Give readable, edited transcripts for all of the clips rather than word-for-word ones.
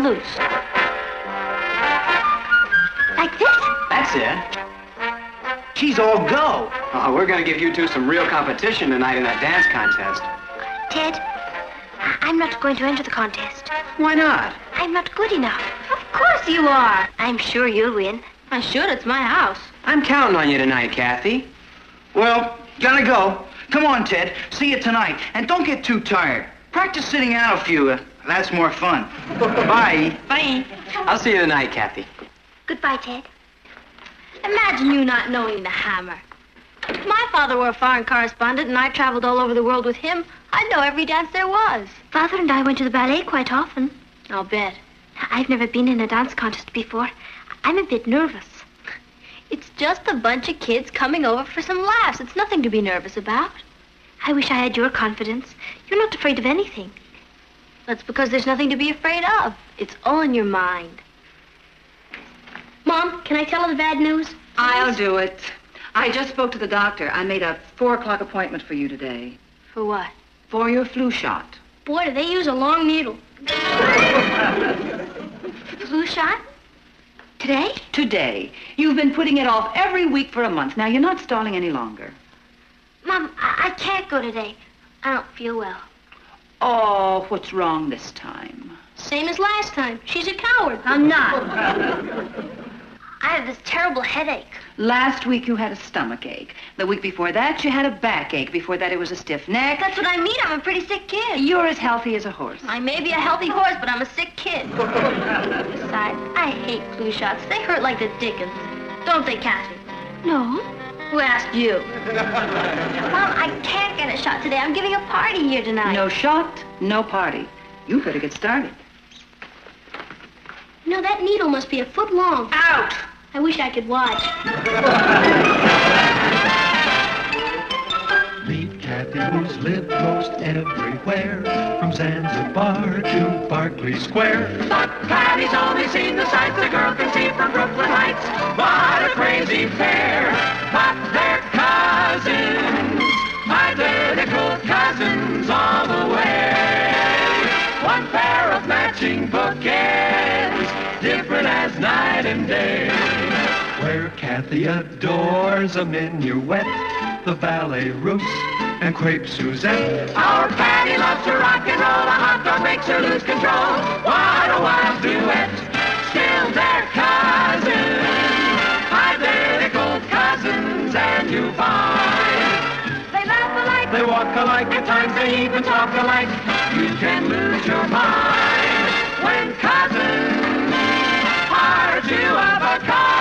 loose. Like this? That's it. She's all go. Oh, we're gonna give you two some real competition tonight in that dance contest. Ted, I'm not going to enter the contest. Why not? I'm not good enough. Of course you are. I'm sure you'll win. I should. It's my house. I'm counting on you tonight, Kathy. Well, gotta go. Come on, Ted. See you tonight. And don't get too tired. Practice sitting out a few. That's more fun. Bye. Bye. I'll see you tonight, Kathy. Goodbye, Ted. Imagine you not knowing the hammer. If my father were a foreign correspondent and I traveled all over the world with him, I'd know every dance there was. Father and I went to the ballet quite often. I'll bet. I've never been in a dance contest before. I'm a bit nervous. It's just a bunch of kids coming over for some laughs. It's nothing to be nervous about. I wish I had your confidence. You're not afraid of anything. That's because there's nothing to be afraid of. It's all in your mind. Mom, can I tell her the bad news? I'll do it. I just spoke to the doctor. I made a 4 o'clock appointment for you today. For what? For your flu shot. Boy, do they use a long needle. Flu shot? Today? Today. You've been putting it off every week for a month. Now, you're not stalling any longer. Mom, I can't go today. I don't feel well. Oh, what's wrong this time? Same as last time. She's a coward. I'm not. I have this terrible headache. Last week you had a stomach ache. The week before that you had a backache. Before that it was a stiff neck. That's what I mean. I'm a pretty sick kid. You're as healthy as a horse. I may be a healthy horse, but I'm a sick kid. Besides, I hate flu shots. They hurt like the dickens. Don't they, Kathy? No. Who asked you? Mom, I can't get a shot today. I'm giving a party here tonight. No shot, no party. You better get started. You know, that needle must be a foot long. Out! I wish I could watch. Meet Kathy, who's lived most everywhere, from Zanzibar to Berkeley Square. But Patty's only seen the sights a girl can see from Brooklyn Heights. What a crazy pair! But they're cousins, identical cousins all the way. One pair of matching bookends, different as night and day. Where Kathy adores a minuet, the ballet russe, and crepe Suzette. Our Patty loves to rock and roll, a hot dog makes her lose control. What a wild duet, still they're cousins, identical cousins, and you find they laugh alike, they walk alike, at times they even talk alike. You can lose your mind when cousins are two of a kind.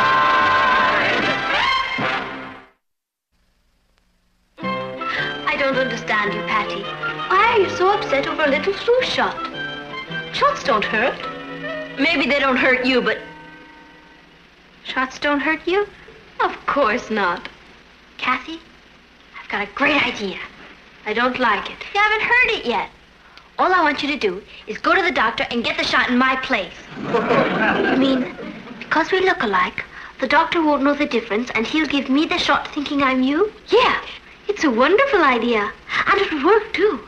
I don't understand you, Patty. Why are you so upset over a little flu shot? Shots don't hurt. Maybe they don't hurt you, but... Shots don't hurt you? Of course not. Kathy, I've got a great idea. I don't like it. You haven't heard it yet. All I want you to do is go to the doctor and get the shot in my place. You mean, because we look alike, the doctor won't know the difference and he'll give me the shot thinking I'm you? Yeah, it's a wonderful idea. And it'll work, too.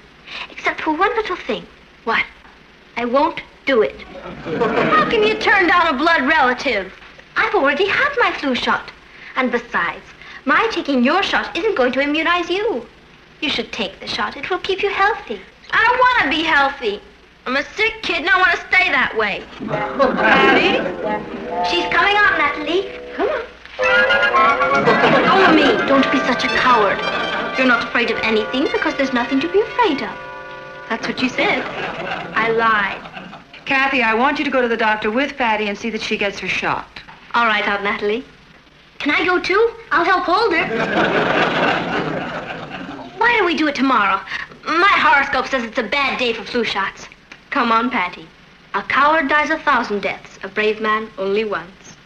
Except for one little thing. What? I won't do it. How can you turn down a blood relative? I've already had my flu shot. And besides, my taking your shot isn't going to immunize you. You should take the shot. It will keep you healthy. I don't want to be healthy. I'm a sick kid and I want to stay that way. Patty? She's coming on, Natalie. Come on. Follow me. Don't be such a coward. You're not afraid of anything because there's nothing to be afraid of. That's what you said. I lied. Kathy, I want you to go to the doctor with Patty and see that she gets her shot. All right, Aunt Natalie. Can I go too? I'll help hold her. Why don't we do it tomorrow? My horoscope says it's a bad day for flu shots. Come on, Patty. A coward dies 1,000 deaths. A brave man only once.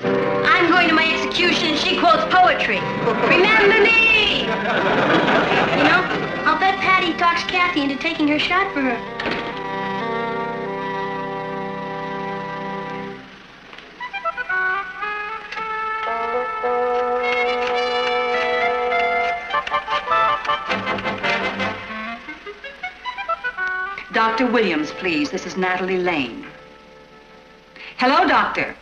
I'm going to my execution and she quotes poetry. Remember me! You know, I'll bet Patty talks Kathy into taking her shot for her. Dr. Williams, please. This is Natalie Lane. Hello, Doctor.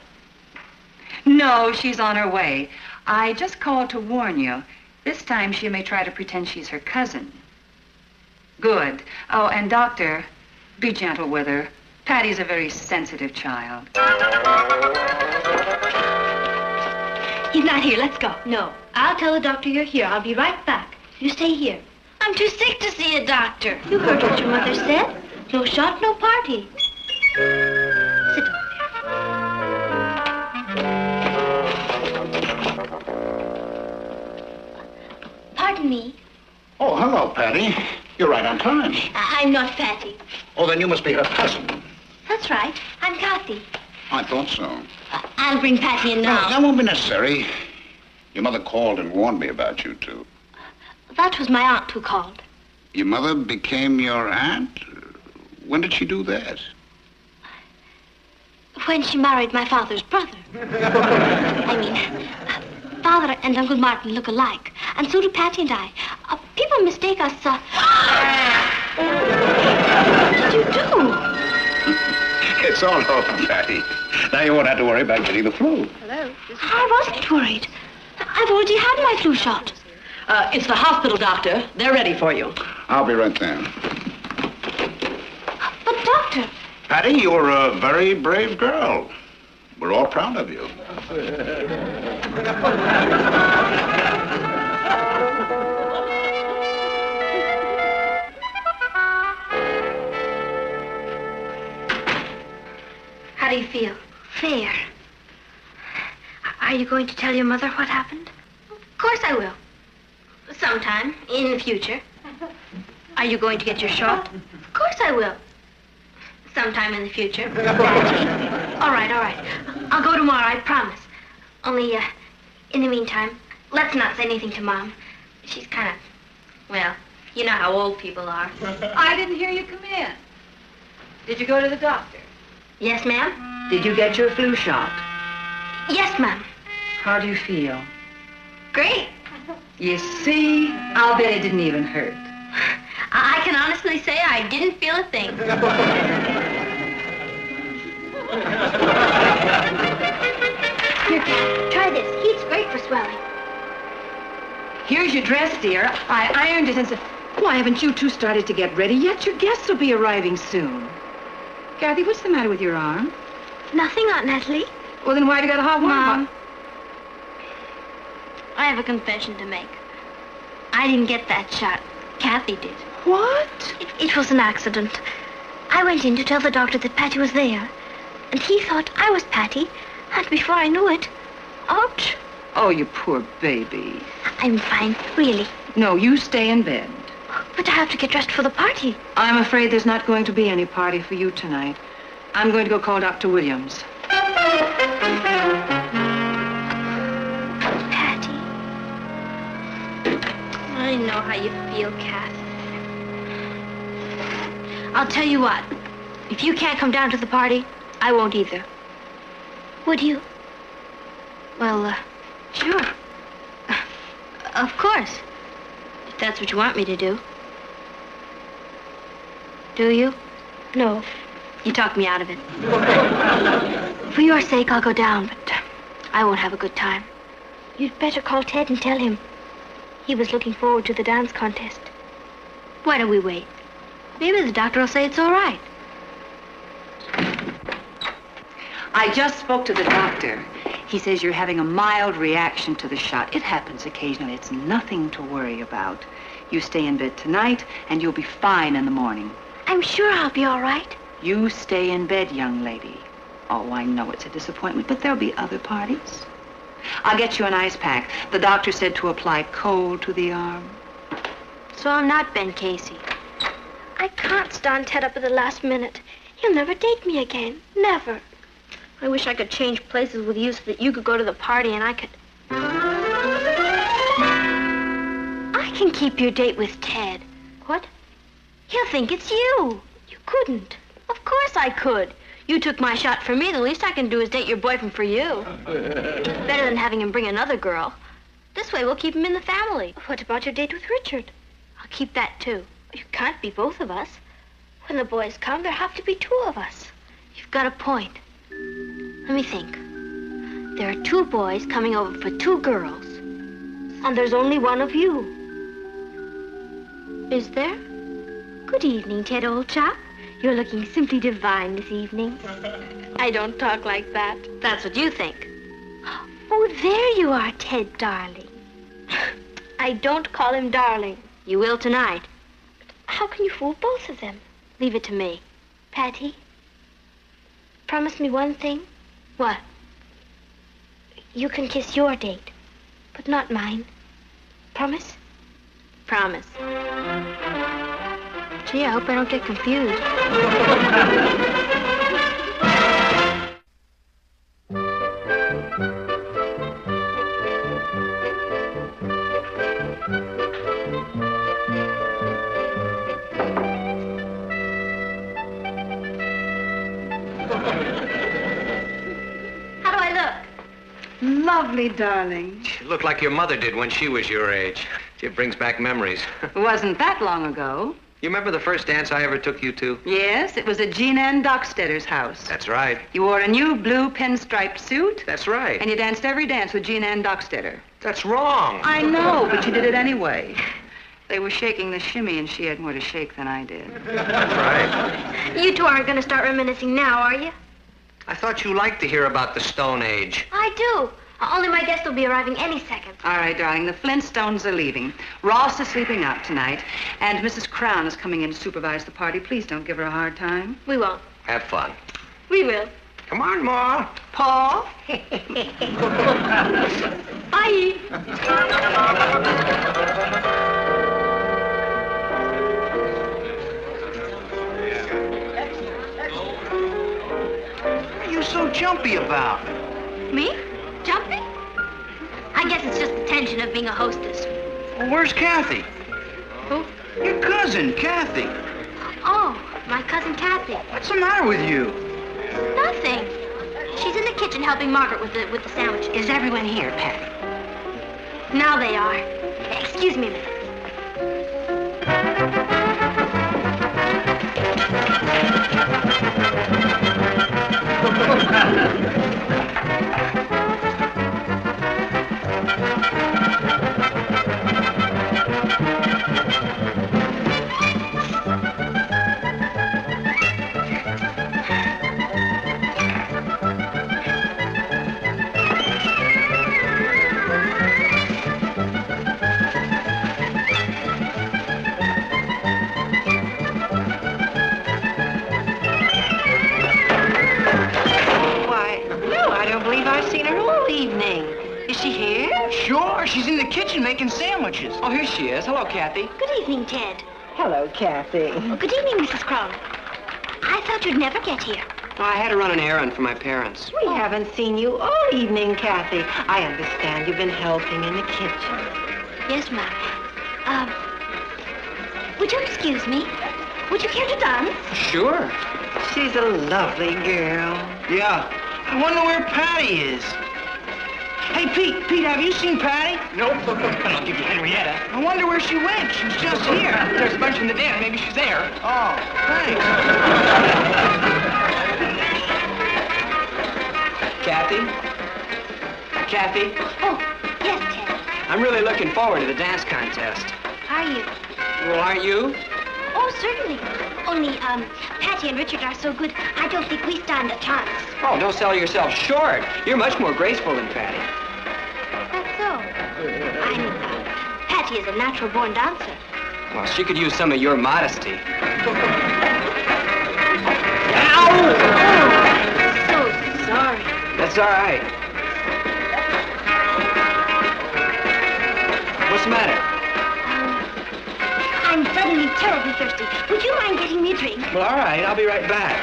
No, she's on her way. I just called to warn you. This time she may try to pretend she's her cousin. Good. Oh, and Doctor, be gentle with her. Patty's a very sensitive child. He's not here. Let's go. No. I'll tell the doctor you're here. I'll be right back. You stay here. I'm too sick to see a doctor. You heard what your mother said. No shot, no party. Sit over there. Pardon me. Oh, hello, Patty. You're right on time. I'm not Patty. Oh, then you must be her cousin. That's right. I'm Kathy. I thought so. I'll bring Patty in now. No, that won't be necessary. Your mother called and warned me about you two. That was my aunt who called. Your mother became your aunt? When did she do that? When she married my father's brother. I mean, Father and Uncle Martin look alike, and so do Patty and I. People mistake us, What did you do? It's all over, Patty. Now you won't have to worry about getting the flu. Hello? I wasn't worried. I've already had my flu shot. It's the hospital, Doctor. They're ready for you. I'll be right there. But, Doctor... Patty, you're a very brave girl. We're all proud of you. How do you feel? Fair. Are you going to tell your mother what happened? Of course I will. Sometime in the future. Are you going to get your shot? Of course I will. Sometime in the future. All right, all right. I'll go tomorrow, I promise. Only, in the meantime, let's not say anything to Mom. She's kind of, well, you know how old people are. I didn't hear you come in. Did you go to the doctor? Yes, ma'am? Did you get your flu shot? Yes, ma'am. How do you feel? Great. You see, I'll bet it didn't even hurt. I can honestly say I didn't feel a thing. Here, try this. Heat's great for swelling. Here's your dress, dear. I ironed it and said, why haven't you two started to get ready yet? Your guests will be arriving soon. Kathy, what's the matter with your arm? Nothing, Aunt Natalie. Well, then why have you got a hot water Mom, bottle? I have a confession to make. I didn't get that shot. Kathy did. What? It was an accident. I went in to tell the doctor that Patty was there. And he thought I was Patty. And before I knew it, ouch. Oh, you poor baby. I'm fine, really. No, you stay in bed. But I have to get dressed for the party. I'm afraid there's not going to be any party for you tonight. I'm going to go call Dr. Williams. Patty. I know how you feel, Kath. I'll tell you what. If you can't come down to the party, I won't either. Would you? Well, sure. Of course. If that's what you want me to do. Do you? No. You talked me out of it. For your sake, I'll go down, but I won't have a good time. You'd better call Ted and tell him. He was looking forward to the dance contest. Why don't we wait? Maybe the doctor will say it's all right. I just spoke to the doctor. He says you're having a mild reaction to the shot. It happens occasionally. It's nothing to worry about. You stay in bed tonight, and you'll be fine in the morning. I'm sure I'll be all right. You stay in bed, young lady. Oh, I know it's a disappointment, but there'll be other parties. I'll get you an ice pack. The doctor said to apply cold to the arm. So I'm not Ben Casey. I can't stand Ted up at the last minute. He'll never date me again. Never. I wish I could change places with you so that you could go to the party and I could... I can keep your date with Ted. What? He'll think it's you. You couldn't. Of course I could. You took my shot for me. The least I can do is date your boyfriend for you. Better than having him bring another girl. This way we'll keep him in the family. What about your date with Richard? I'll keep that too. You can't be both of us. When the boys come, there have to be two of us. You've got a point. Let me think. There are 2 boys coming over for 2 girls. And there's only one of you. Is there? Good evening, Ted, old chap. You're looking simply divine this evening. I don't talk like that. That's what you think. Oh, there you are, Ted, darling. I don't call him darling. You will tonight. How can you fool both of them? Leave it to me. Patty, promise me one thing. What? You can kiss your date, but not mine. Promise? Promise. Gee, I hope I don't get confused. How do I look? Lovely, darling. You look like your mother did when she was your age. It brings back memories. It wasn't that long ago. You remember the first dance I ever took you to? Yes, it was at Jean Ann Dockstetter's house. That's right. You wore a new blue pinstriped suit. That's right. And you danced every dance with Jean Ann Dockstetter. That's wrong. I know, but you did it anyway. They were shaking the shimmy, and she had more to shake than I did. That's right. You 2 aren't going to start reminiscing now, are you? I thought you liked to hear about the Stone Age. I do. Only my guest will be arriving any second. All right, darling, the Flintstones are leaving. Ross is sleeping out tonight, and Mrs. Crown is coming in to supervise the party. Please don't give her a hard time. We won't. Have fun. We will. Come on, Ma. Paul? Bye. What are you so jumpy about? Me? Jumping? I guess it's just the tension of being a hostess. Well, where's Kathy? Who? Your cousin, Kathy. Oh, my cousin Kathy. What's the matter with you? Nothing. She's in the kitchen helping Margaret with the sandwich. Is everyone here, Patty? Now they are. Excuse me a minute. Sure, she's in the kitchen making sandwiches. Oh, here she is. Hello, Kathy. Good evening, Ted. Hello, Kathy. Oh, good evening, Mrs. Crown. I thought you'd never get here. Oh, I had to run an errand for my parents. We haven't seen you all evening, Kathy. I understand you've been helping in the kitchen. Yes, ma'am. Would you excuse me? Would you care to dance? Sure. She's a lovely girl. Yeah. I wonder where Patty is. Hey, Pete, have you seen Patty? Nope. I'll give you Henrietta. I wonder where she went. She's just here. There's a bunch in the den. Maybe she's there. Oh, thanks. Kathy? Kathy? Oh, yes, Ted. I'm really looking forward to the dance contest. Are you? Well, aren't you? Oh, certainly. Only, Patty and Richard are so good, I don't think we stand a chance. Oh, don't sell yourself short. You're much more graceful than Patty. That's so. I mean, Patty is a natural-born dancer. Well, she could use some of your modesty. Ow! So sorry. That's all right. What's the matter? I'm suddenly terribly thirsty. Would you mind getting me a drink? Well, all right. I'll be right back.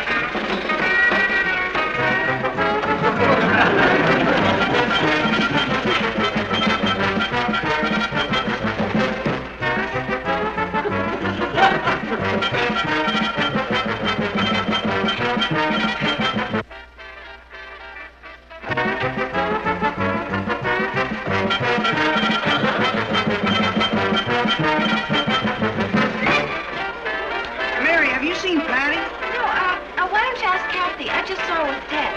Mary, have you seen Patty? No, why don't you ask Kathy? I just saw her with Ted.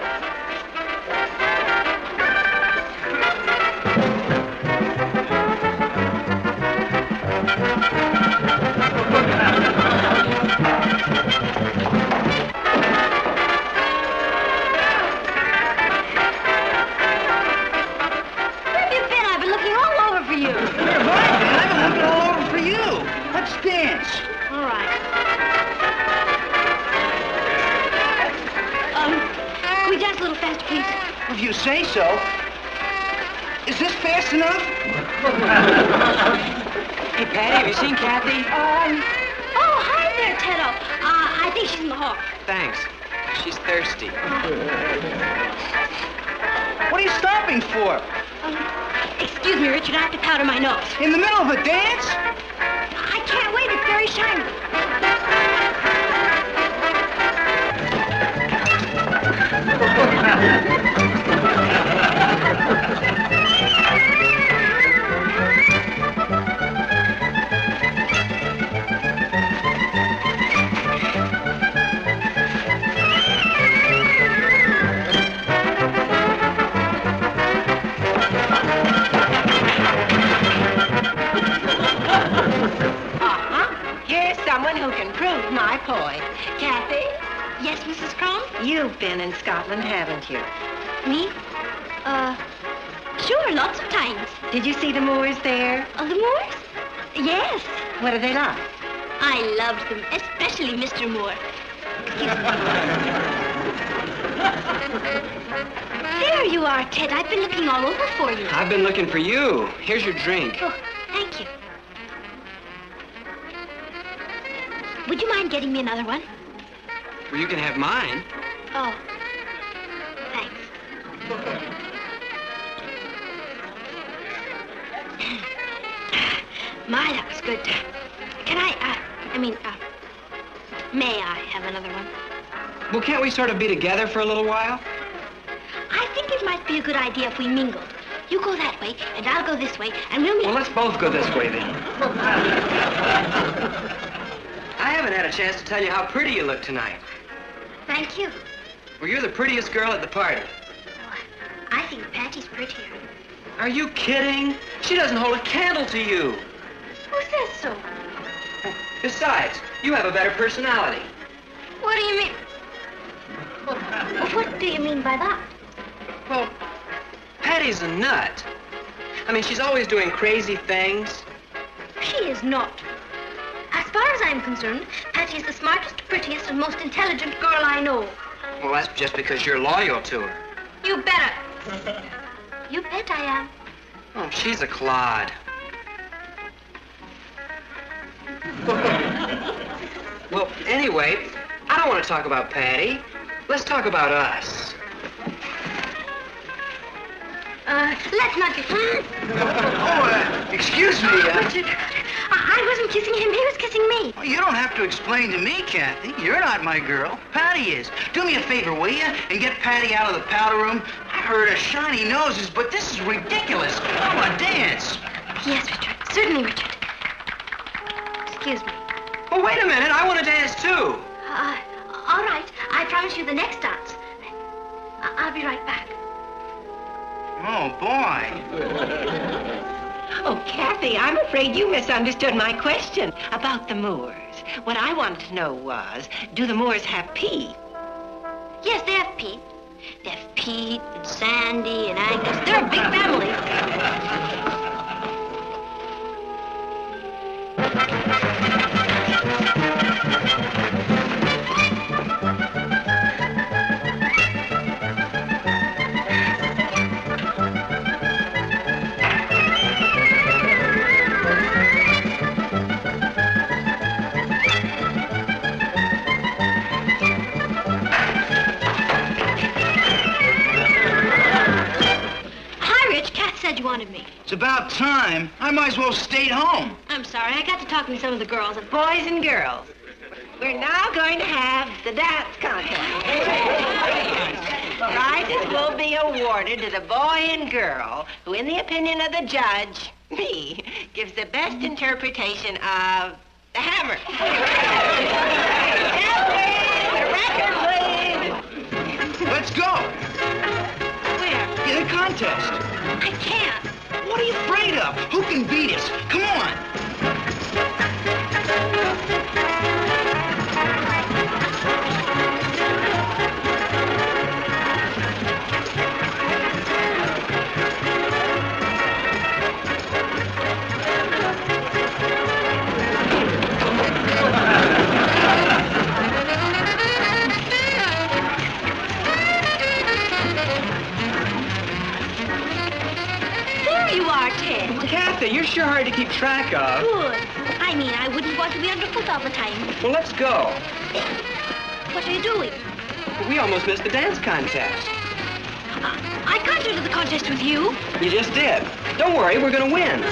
If you say so. Is this fast enough? Hey, Patty, have you seen Kathy? Oh, hi there, Teddo. I think she's in the hall. Thanks. She's thirsty. What are you stopping for? Excuse me, Richard, I have to powder my nose. In the middle of a dance? I can't wait, it's very shiny. Here's someone who can prove my point. Kathy, Yes, Mrs. Crone? you've been in Scotland, haven't you? Me? Sure, lots of times. Did you see the Moors there? Oh, the Moors? Yes. What are they like? I loved them, especially Mr. Moore. Excuse me. There you are, Ted. I've been looking all over for you. I've been looking for you. Here's your drink. Oh, thank you. Would you mind getting me another one? Well, you can have mine. Oh, thanks. My, that was good. Can may I have another one? Well, can't we sort of be together for a little while? I think it might be a good idea if we mingled. You go that way, and I'll go this way, and we'll meet. Well, let's both go this way, then. I haven't had a chance to tell you how pretty you look tonight. Thank you. Well, you're the prettiest girl at the party. Oh, I think Patty's prettier. Are you kidding? She doesn't hold a candle to you. Who says so? Besides, you have a better personality. What do you mean? What do you mean by that? Well, Patty's a nut. I mean, she's always doing crazy things. She is not. As far as I'm concerned, Patty is the smartest, prettiest, and most intelligent girl I know. Well, that's just because you're loyal to her. You better. You bet I am. Oh, she's a clod. Well, anyway, I don't want to talk about Patty. Let's talk about us. Let's not get... Excuse me. Richard, I wasn't kissing him. He was kissing me. Well, you don't have to explain to me, Kathy. You're not my girl. Patty is. Do me a favor, will you? And get Patty out of the powder room. I heard of shiny noses, but this is ridiculous. I want to dance. Yes, Richard. Certainly, Richard. Excuse me. Well, wait a minute. I want to dance, too. All right. I promise you the next dance. I'll be right back. Oh, boy. Oh, Kathy, I'm afraid you misunderstood my question about the Moors. What I wanted to know was, do the Moors have Pete? Yes, they have Pete. They have Pete and Sandy and Angus. They're a big family. You wanted me. It's about time. I might as well have stayed home. I'm sorry. I got to talking to some of the girls. Boys and girls, we're now going to have the dance contest. Prizes will be awarded to the boy and girl who, in the opinion of the judge, me, gives the best interpretation of the hammer. Elvis, the record, please. Let's go. Where? In the contest. I can't. What are you afraid of? Who can beat us? Come on. sure hard to keep track of. Good. I mean, I wouldn't want to be underfoot all the time. Well, let's go. What are you doing? We almost missed the dance contest. I can't enter the contest with you. You just did. Don't worry, we're gonna win.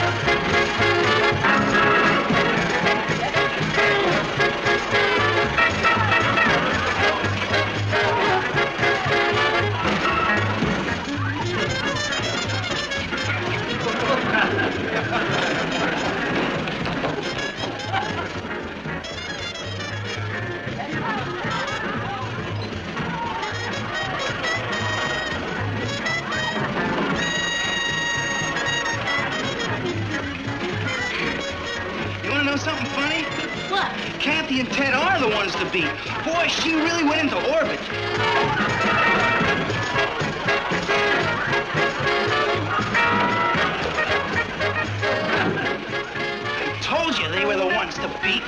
Something funny? What? Kathy and Ted are the ones to beat. Boy, she really went into orbit. I told you they were the ones to beat.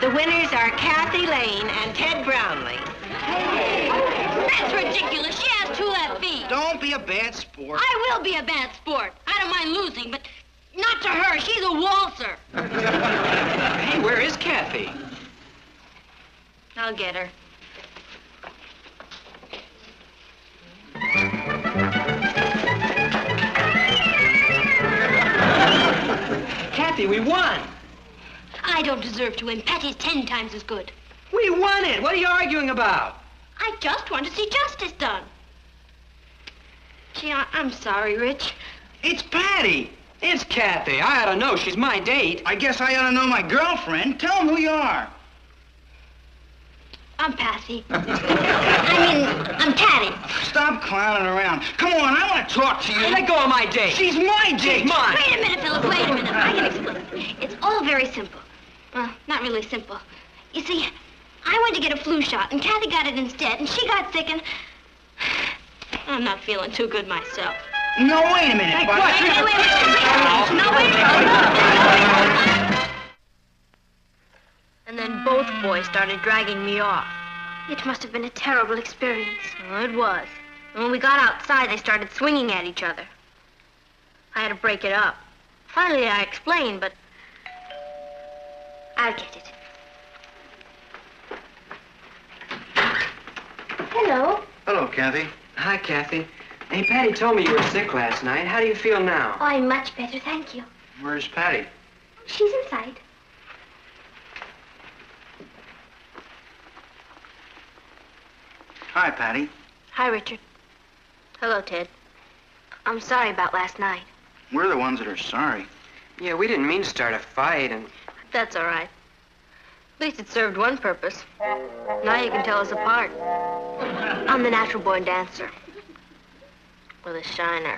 The winners are Kathy Lane and Ted Brownlee. That's ridiculous. She has 2 left feet. Don't be a bad sport. I will be a bad sport. I don't mind losing, but not to her. She's a waltzer. Hey, where is Kathy? I'll get her. Kathy, we won. I don't deserve to win. Patty's 10 times as good. We won it. What are you arguing about? I just want to see justice done. Gee, I'm sorry, Rich. It's Patty. It's Kathy. I ought to know. She's my date. I guess I ought to know my girlfriend. Tell them who you are. I'm Patty. I'm Patty. Stop clowning around. Come on, I want to talk to you. Hey, let go of my date. She's my date. She's mine. Wait a minute, Philip. Wait a minute. I can explain. It's all very simple. Well, not really simple. You see, I went to get a flu shot, and Kathy got it instead, and she got sick, and I'm not feeling too good myself. No, wait a minute. Wait. No, wait. And then both boys started dragging me off. It must have been a terrible experience. Well, it was. And when we got outside, they started swinging at each other. I had to break it up. Finally, I explained, but I'll get it. Hello. Hello, Kathy. Hi, Kathy. Hey, Patty told me you were sick last night. How do you feel now? Oh, I'm much better, thank you. Where's Patty? She's inside. Hi, Patty. Hi, Richard. Hello, Ted. I'm sorry about last night. We're the ones that are sorry. Yeah, we didn't mean to start a fight, and... That's all right. At least it served one purpose. Now you can tell us apart. I'm the natural-born dancer. With a shiner.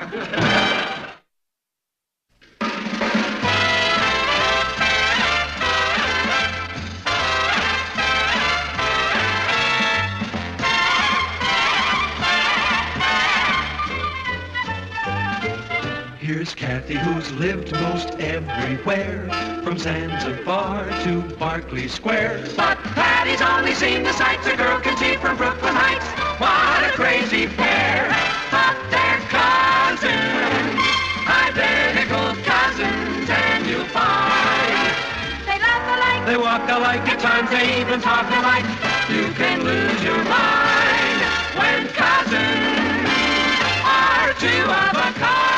Here's Kathy, who's lived most everywhere, from Zanzibar to Berkeley Square. But Patty's only seen the sights a girl can see from Brooklyn Heights. What a crazy pair, but they're cousins, identical cousins, and you'll find they laugh alike, they walk alike, at times they even talk alike. You can lose your mind when cousins are 2 of a kind.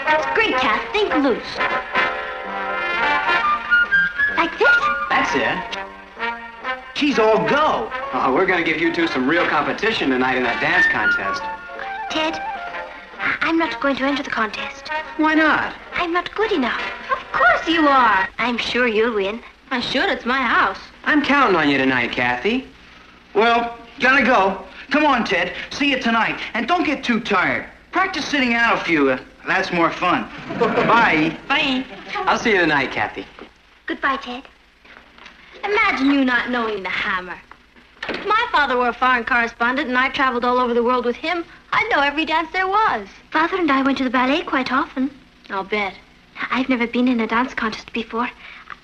That's great, Kath. Think news. Like this? That's it. She's all go. Oh, we're gonna give you two some real competition tonight in that dance contest. Ted, I'm not going to enter the contest. Why not? I'm not good enough. Of course you are. I'm sure you'll win. I should. It's my house. I'm counting on you tonight, Kathy. Well, gotta go. Come on, Ted. See you tonight. And don't get too tired. Practice sitting out a few. That's more fun. Bye. Bye. I'll see you tonight, Kathy. Goodbye, Ted. Imagine you not knowing the hammer. If my father were a foreign correspondent and I traveled all over the world with him, I'd know every dance there was. Father and I went to the ballet quite often. I'll bet. I've never been in a dance contest before.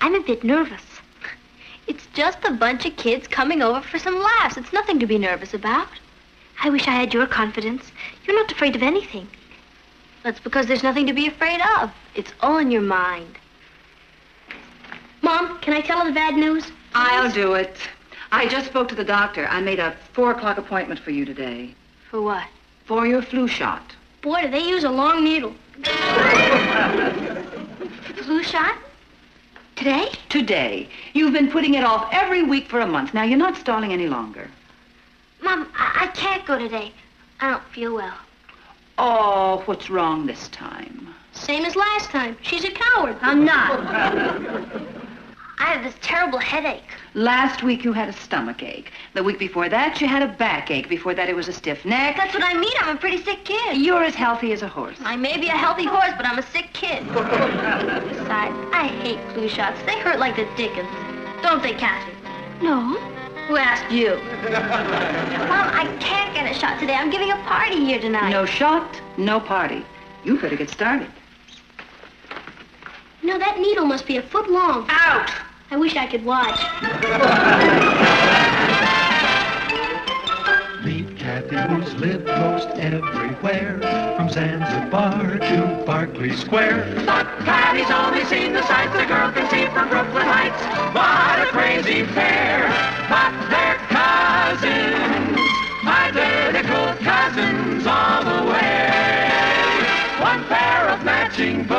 I'm a bit nervous. It's just a bunch of kids coming over for some laughs. It's nothing to be nervous about. I wish I had your confidence. You're not afraid of anything. That's because there's nothing to be afraid of. It's all in your mind. Mom, can I tell her the bad news? I'll do it. I just spoke to the doctor. I made a 4 o'clock appointment for you today. For what? For your flu shot. Boy, do they use a long needle. Flu shot? Today? Today. You've been putting it off every week for a month. Now, you're not stalling any longer. Mom, I can't go today. I don't feel well. Oh, what's wrong this time? Same as last time. She's a coward. I'm not. I have this terrible headache. Last week you had a stomach ache. The week before that you had a backache. Before that it was a stiff neck. That's what I mean. I'm a pretty sick kid. You're as healthy as a horse. I may be a healthy horse, but I'm a sick kid. Besides, I hate flu shots. They hurt like the dickens. Don't they, Kathy? No. Who asked you? Mom, I can't get a shot today. I'm giving a party here tonight. No shot, no party. You better get started. You know, that needle must be a foot long. Out! I wish I could watch. Meet Kathy, who's lived most everywhere, from Zanzibar to Berkeley Square. But Patty's only seen the sights a girl can see from Brooklyn Heights. What a crazy pair! But they're cousins, identical cousins all the way. One pair of matching boots.